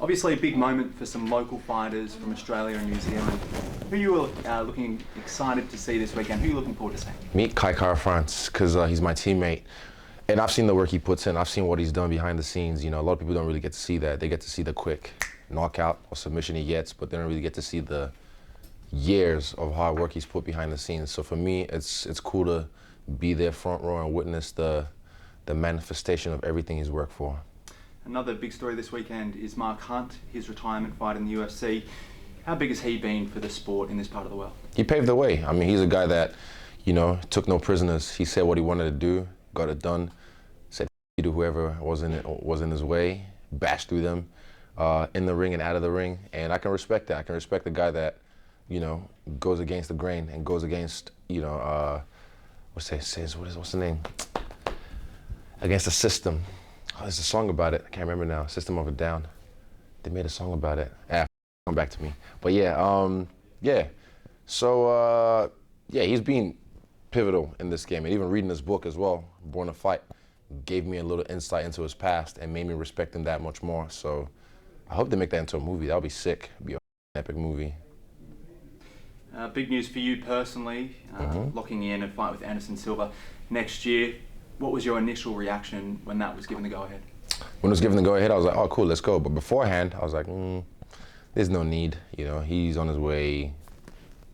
Obviously a big moment for some local fighters from Australia and New Zealand. Who are you looking excited to see this weekend? Who are you looking forward to seeing? Meet Ky Carmody, because he's my teammate. And I've seen the work he puts in. I've seen what he's done behind the scenes. You know, a lot of people don't really get to see that. They get to see the quick knockout or submission he gets, but they don't really get to see the years of hard work he's put behind the scenes. So for me, it's cool to be there front row and witness the manifestation of everything he's worked for. Another big story this weekend is Mark Hunt, his retirement fight in the UFC. How big has he been for the sport in this part of the world? He paved the way. I mean, he's a guy that, you know, took no prisoners. He said what he wanted to do, got it done, said to whoever was in his way, bashed through them, in the ring and out of the ring. And I can respect that. I can respect the guy that, you know, goes against the grain and goes against, you know, what's the name? Against the system. Oh, there's a song about it. I can't remember now. System of a Down. They made a song about it. Come back to me. But yeah, yeah. So yeah, he's been pivotal in this game, and even reading this book as well, Born to Fight, gave me a little insight into his past and made me respect him that much more. So I hope they make that into a movie. That would be sick. It'd be an epic movie. Big news for you personally, locking in a fight with Anderson Silva next year. What was your initial reaction when that was given the go-ahead? When it was given the go-ahead, I was like, oh, cool, let's go. But beforehand, I was like, there's no need. You know, he's on his way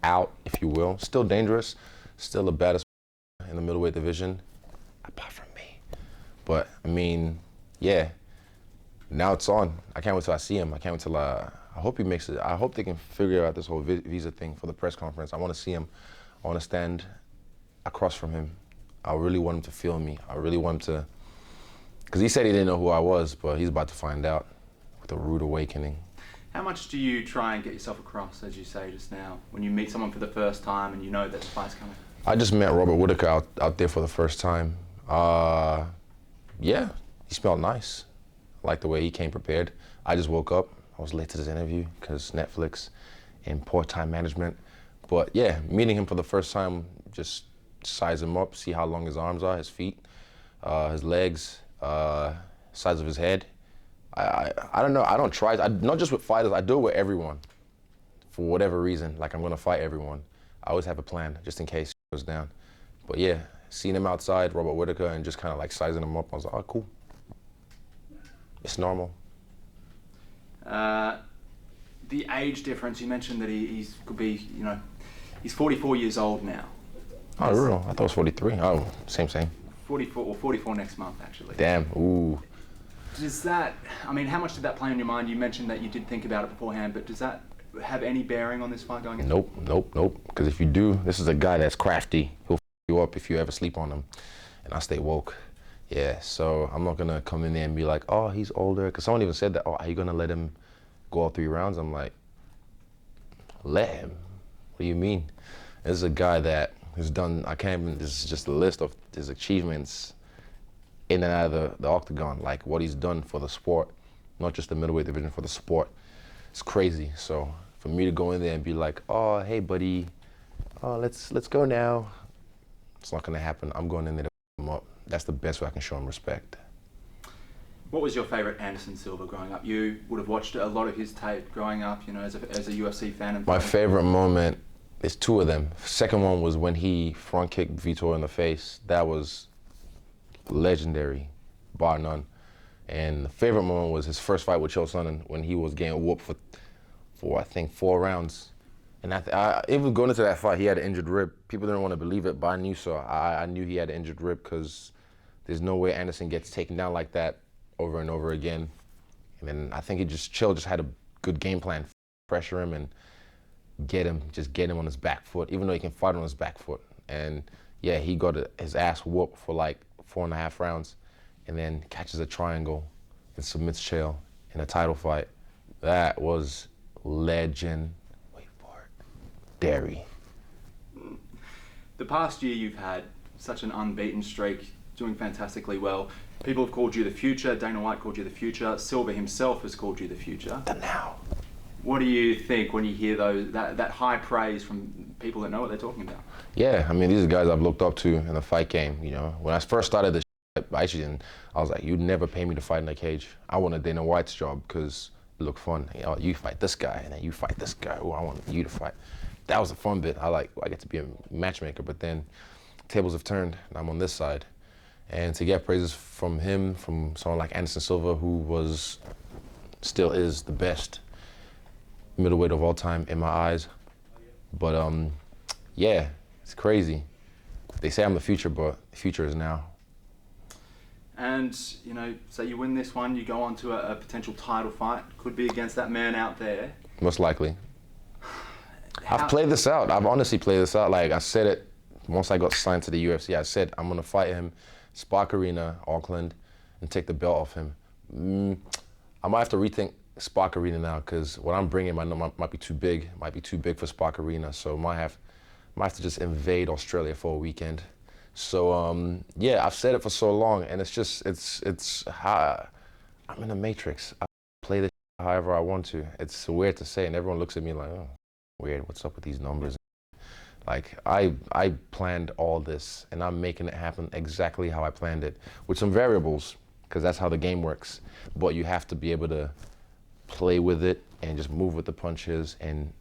out, if you will. Still dangerous, still the baddest in the middleweight division, apart from me. But, I mean, yeah, now it's on. I can't wait till I see him. I can't wait till I hope he makes it. I hope they can figure out this whole visa thing for the press conference. I want to see him. I want to stand across from him. I really want him to feel me. I really want him to, because he said he didn't know who I was, but he's about to find out with a rude awakening. How much do you try and get yourself across, as you say just now, when you meet someone for the first time and you know that the fight's coming? I just met Robert Whittaker out there for the first time. Yeah, he smelled nice. I like the way he came prepared. I just woke up. I was late to this interview because Netflix and poor time management. But yeah, meeting him for the first time, just size him up, see how long his arms are, his feet, his legs, size of his head. I don't know, I don't try, not just with fighters, I do it with everyone. For whatever reason, like I'm gonna fight everyone. I always have a plan, just in case it goes down. But yeah, seeing him outside, Robert Whittaker, and just kind of like sizing him up, I was like, oh, cool. It's normal. The age difference, you mentioned that he could be, you know, he's 44 years old now. Oh, real? I thought it was 43. Oh, same. 44 or 44 next month, actually. Damn, ooh. Does that, I mean, how much did that play on your mind? You mentioned that you did think about it beforehand, but does that have any bearing on this fight going in? Nope. Because if you do, this is a guy that's crafty. He'll f you up if you ever sleep on him. And I stay woke. Yeah, so I'm not gonna come in there and be like, oh, he's older. Because someone even said that, oh, are you gonna let him go all 3 rounds? I'm like, let him? What do you mean? This is a guy that has done, this is just a list of his achievements in and out of the octagon, like what he's done for the sport, not just the middleweight division, for the sport. It's crazy. So for me to go in there and be like, oh, hey, buddy, oh, let's go now. It's not gonna happen. I'm going in there to him up. That's the best way I can show him respect. What was your favorite Anderson Silva growing up? You would have watched a lot of his tape growing up, you know, as a UFC fan. And my favorite moment, there's 2 of them. Second one was when he front kicked Vitor in the face. That was legendary, bar none. And the favorite moment was his first fight with Chael Sonnen when he was getting whooped for I think 4 rounds. And even going into that fight, he had an injured rib. People didn't want to believe it, but I knew so. I knew he had an injured rib because there's no way Anderson gets taken down like that over and over again. And then I think Chael just had a good game plan, pressure him and get him on his back foot, even though he can fight on his back foot. And yeah, he got his ass whooped for like 4.5 rounds, and then catches a triangle and submits Chael in a title fight. That was legend. Wait for it. Dairy. The past year you've had such an unbeaten streak, doing fantastically well. People have called you the future. Dana White called you the future. Silva himself has called you the future. The now. What do you think when you hear that high praise from people that know what they're talking about? Yeah, I mean, these are guys I've looked up to in the fight game. You know, when I first started this, I was like, you'd never pay me to fight in a cage. I wanted Dana White's job because look fun. You know, you fight this guy, and then you fight this guy. Oh, I want you to fight. That was the fun bit. I get to be a matchmaker, but then tables have turned, and I'm on this side. And to get praises from him, from someone like Anderson Silva, who still is the best middleweight of all time in my eyes. But yeah, it's crazy. They say I'm the future, but the future is now. And, you know, say you win this one, you go on to a potential title fight. Could be against that man out there. Most likely. I've played this out. I've honestly played this out. Like, I said it once I got signed to the UFC. I said, I'm going to fight him, Spark Arena, Auckland, and take the belt off him. I might have to rethink Spark Arena now, because what I'm bringing might be too big. Might be too big for Spark Arena. So might have to just invade Australia for a weekend. So yeah, I've said it for so long, and it's how I'm in a matrix. I play this however I want to. It's weird to say, and everyone looks at me like, oh, weird, what's up with these numbers? Like, I planned all this, and I'm making it happen exactly how I planned it, with some variables, because that's how the game works. But you have to be able to play with it and just move with the punches, and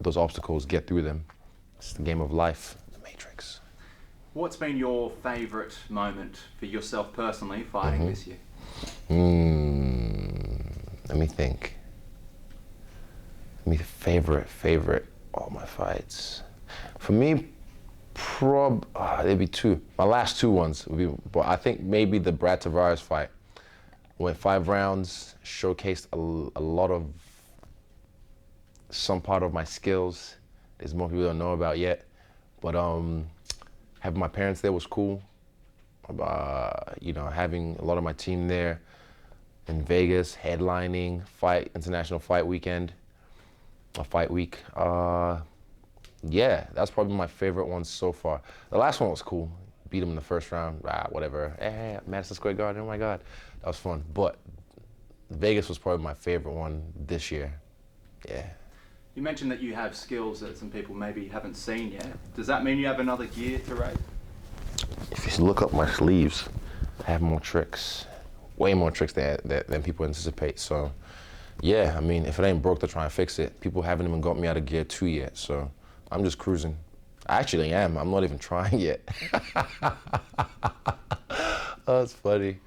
those obstacles, get through them. It's the game of life, the matrix. What's been your favourite moment for yourself personally fighting this year? Let me think. Favorite, all my fights. For me, there'd be two. My last two ones would be, but I think maybe the Brad Tavares fight. Went 5 rounds, showcased a lot of some part of my skills. There's more people don't know about yet, but having my parents there was cool. You know, having a lot of my team there in Vegas, headlining International Fight Weekend, a fight week. Yeah, that's probably my favorite one so far. The last one was cool. Beat him in the first round, whatever. Madison Square Garden, oh my God. That was fun. But Vegas was probably my favorite one this year. Yeah. You mentioned that you have skills that some people maybe haven't seen yet. Does that mean you have another gear to raise? If you look up my sleeves, I have more tricks. Way more tricks than people anticipate. So, yeah, I mean, if it ain't broke, they're trying to fix it. People haven't even got me out of gear 2 yet, so I'm just cruising. I actually am. I'm not even trying yet. Oh, that's funny.